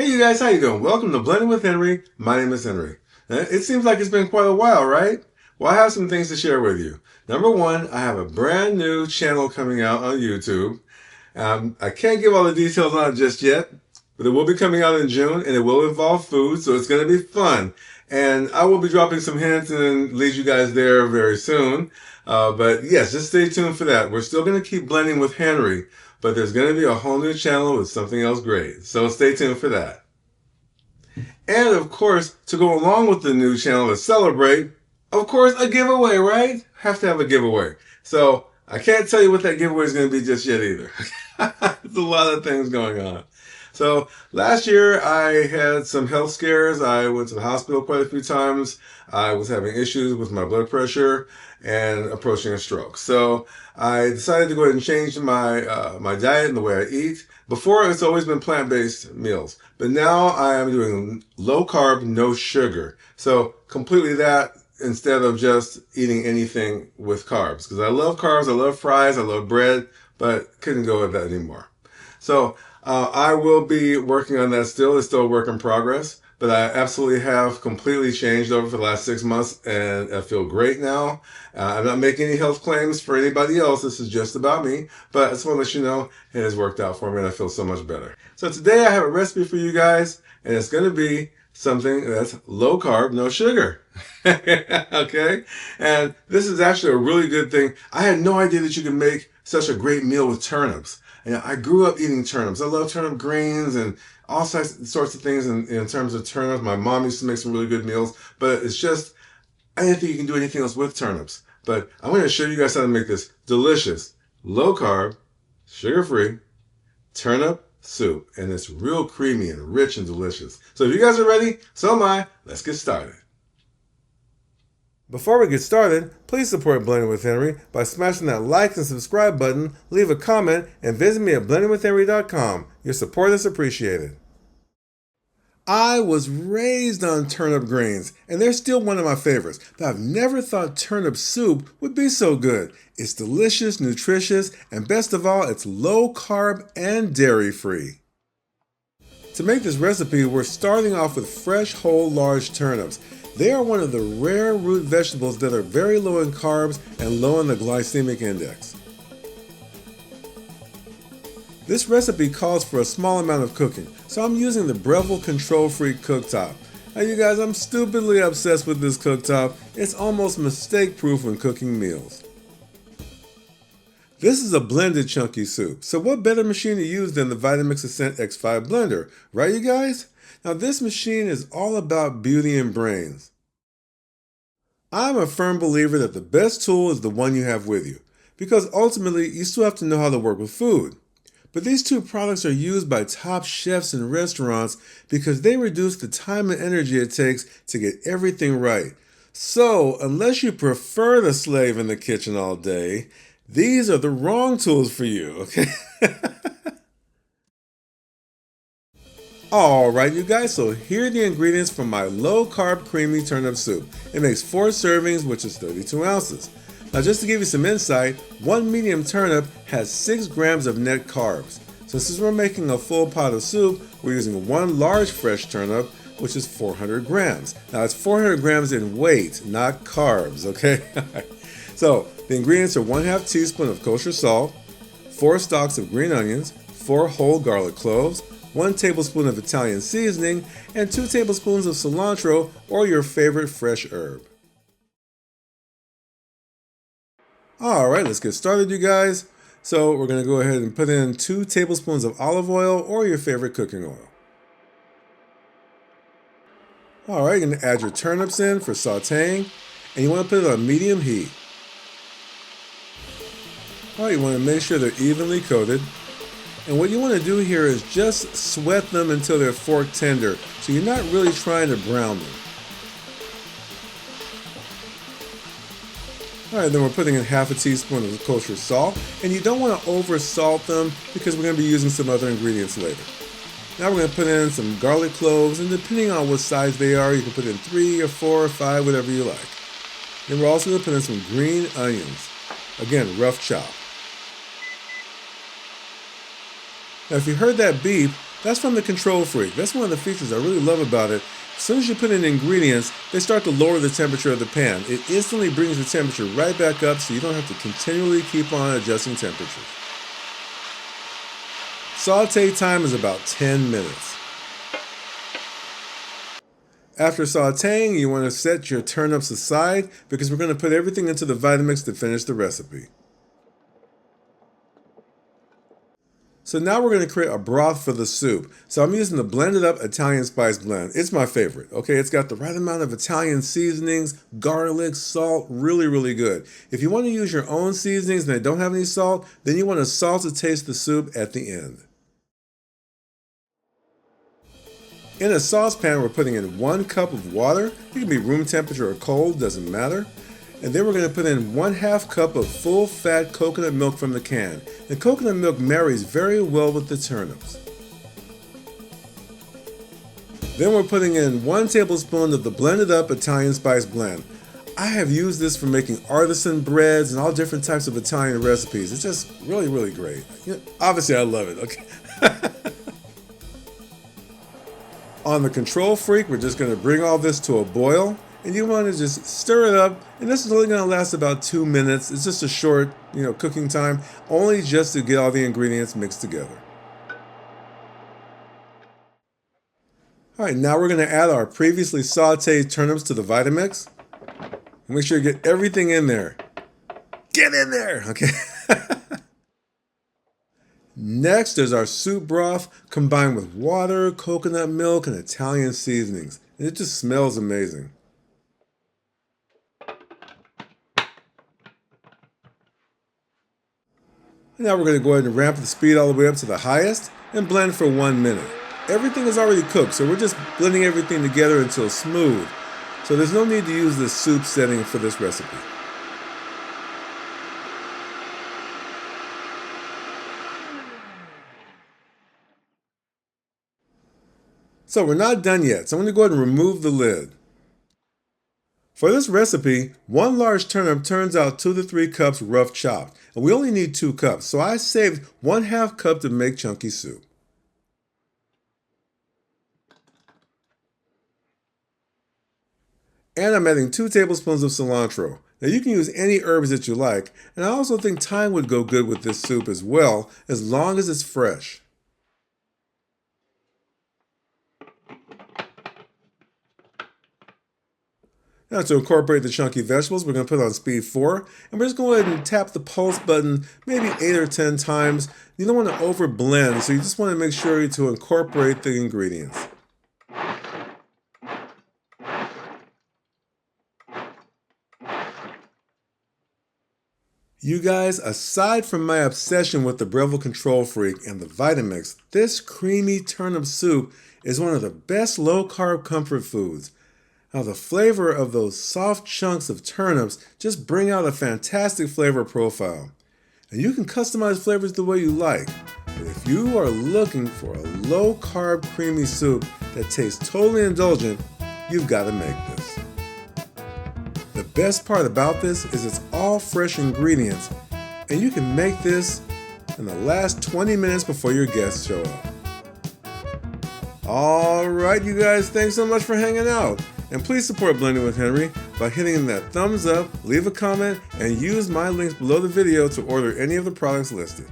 Hey you guys, how you doing? Welcome to Blending with Henry. My name is Henry. It seems like it's been quite a while, right? Well, I have some things to share with you. Number one, I have a brand new channel coming out on YouTube. I can't give all the details on it just yet, but it will be coming out in June and it will involve food, so it's going to be fun. And I will be dropping some hints and lead you guys there very soon. But yes, just stay tuned for that. We're still going to keep blending with Henry, but there's going to be a whole new channel with something else great. So stay tuned for that. And of course, to go along with the new channel to celebrate, of course, a giveaway, right? Have to have a giveaway. So I can't tell you what that giveaway is going to be just yet either. There's a lot of things going on. So last year I had some health scares. I went to the hospital quite a few times. I was having issues with my blood pressure and approaching a stroke. So I decided to go ahead and change my diet and the way I eat. Before, it's always been plant-based meals, but now I am doing low carb, no sugar. So completely that instead of just eating anything with carbs. Because I love carbs, I love fries, I love bread, but couldn't go with that anymore. So I will be working on that still. It's still a work in progress, but I absolutely have completely changed over for the last 6 months and I feel great now. I'm not making any health claims for anybody else. This is just about me, but I just want to let you know it has worked out for me and I feel so much better. So today I have a recipe for you guys and it's going to be something that's low carb, no sugar. Okay? And this is actually a really good thing. I had no idea that you could make such a great meal with turnips. And I grew up eating turnips. I love turnip greens and all sorts of things in terms of turnips. My mom used to make some really good meals, but it's just, I didn't think you can do anything else with turnips. But I'm going to show you guys how to make this delicious, low carb, sugar-free turnip soup. And it's real creamy and rich and delicious. So if you guys are ready, so am I. Let's get started. Before we get started, please support Blending with Henry by smashing that like and subscribe button, leave a comment, and visit me at blendingwithhenry.com. Your support is appreciated. I was raised on turnip greens, and they're still one of my favorites, but I've never thought turnip soup would be so good. It's delicious, nutritious, and best of all, it's low carb and dairy free. To make this recipe, we're starting off with fresh, whole, large turnips. They are one of the rare root vegetables that are very low in carbs and low in the glycemic index. This recipe calls for a small amount of cooking, so I'm using the Breville Control Freak cooktop. Now you guys, I'm stupidly obsessed with this cooktop. It's almost mistake-proof when cooking meals. This is a blended chunky soup, so what better machine to use than the Vitamix Ascent X5 blender, right you guys? Now this machine is all about beauty and brains. I'm a firm believer that the best tool is the one you have with you, because ultimately you still have to know how to work with food. But these two products are used by top chefs in restaurants because they reduce the time and energy it takes to get everything right. So unless you prefer to slave in the kitchen all day, these are the wrong tools for you, okay? Alright you guys, so here are the ingredients for my low carb creamy turnip soup. It makes 4 servings, which is 32 ounces. Now just to give you some insight, one medium turnip has 6 grams of net carbs. So since we're making a full pot of soup, we're using one large fresh turnip, which is 400 grams. Now it's 400 grams in weight, not carbs, okay? So the ingredients are 1/2 teaspoon of kosher salt, 4 stalks of green onions, 4 whole garlic cloves, 1 tablespoon of Italian seasoning, and 2 tablespoons of cilantro or your favorite fresh herb. Alright, let's get started you guys. So we're going to go ahead and put in 2 tablespoons of olive oil or your favorite cooking oil. Alright, you're going to add your turnips in for sautéing, and you want to put it on medium heat. Alright, you want to make sure they're evenly coated. And what you want to do here is just sweat them until they're fork tender. So you're not really trying to brown them. Alright, then we're putting in 1/2 teaspoon of kosher salt. And you don't want to over salt them because we're going to be using some other ingredients later. Now we're going to put in some garlic cloves, and depending on what size they are, you can put in 3 or 4 or 5, whatever you like. Then we're also going to put in some green onions. Again, rough chop. Now if you heard that beep, That's from the Control Freak. That's one of the features I really love about it. As soon as you put in ingredients, they start to lower the temperature of the pan. It instantly brings the temperature right back up so you don't have to continually keep on adjusting temperatures. Saute time is about 10 minutes. After sauteing, you want to set your turnips aside because we're going to put everything into the Vitamix to finish the recipe. So now we're going to create a broth for the soup. So I'm using the BLENDITUP Italian Spice Blend. It's my favorite, okay? It's got the right amount of Italian seasonings, garlic, salt, really, really good. If you want to use your own seasonings and they don't have any salt, then you want to salt to taste the soup at the end. In a saucepan, we're putting in 1 cup of water. It can be room temperature or cold, doesn't matter. And then we're going to put in 1/2 cup of full-fat coconut milk from the can. The coconut milk marries very well with the turnips. Then we're putting in 1 tablespoon of the BLENDITUP Italian Spice Blend. I have used this for making artisan breads and all different types of Italian recipes. It's just really, really great. Obviously, I love it, okay? On the Control Freak, we're just going to bring all this to a boil. And you want to just stir it up, and this is only going to last about 2 minutes. It's just a short, cooking time, only just to get all the ingredients mixed together. All right, now we're going to add our previously sauteed turnips to the Vitamix. Make sure you get everything in there. Get in there, okay? Next is our soup broth combined with water, coconut milk, and Italian seasonings. And it just smells amazing. Now we're going to go ahead and ramp the speed all the way up to the highest and blend for 1 minute. Everything is already cooked, so we're just blending everything together until smooth. So there's no need to use the soup setting for this recipe. So we're not done yet, so I'm going to go ahead and remove the lid. For this recipe, 1 large turnip turns out 2 to 3 cups rough chopped, and we only need 2 cups, so I saved 1/2 cup to make chunky soup. And I'm adding 2 tablespoons of cilantro. Now you can use any herbs that you like, and I also think thyme would go good with this soup as well, as long as it's fresh. Now to incorporate the chunky vegetables, we're going to put on speed 4, and we're just going to go ahead and tap the pulse button maybe 8 or 10 times. You don't want to over blend, so you just want to make sure to incorporate the ingredients. You guys, aside from my obsession with the Breville Control Freak and the Vitamix, this creamy turnip soup is one of the best low-carb comfort foods. Now the flavor of those soft chunks of turnips just bring out a fantastic flavor profile. And you can customize flavors the way you like. But if you are looking for a low-carb creamy soup that tastes totally indulgent, you've got to make this. The best part about this is it's all fresh ingredients, and you can make this in the last 20 minutes before your guests show up. Alright you guys, thanks so much for hanging out. And please support Blending with Henry by hitting that thumbs up, leave a comment, and use my links below the video to order any of the products listed.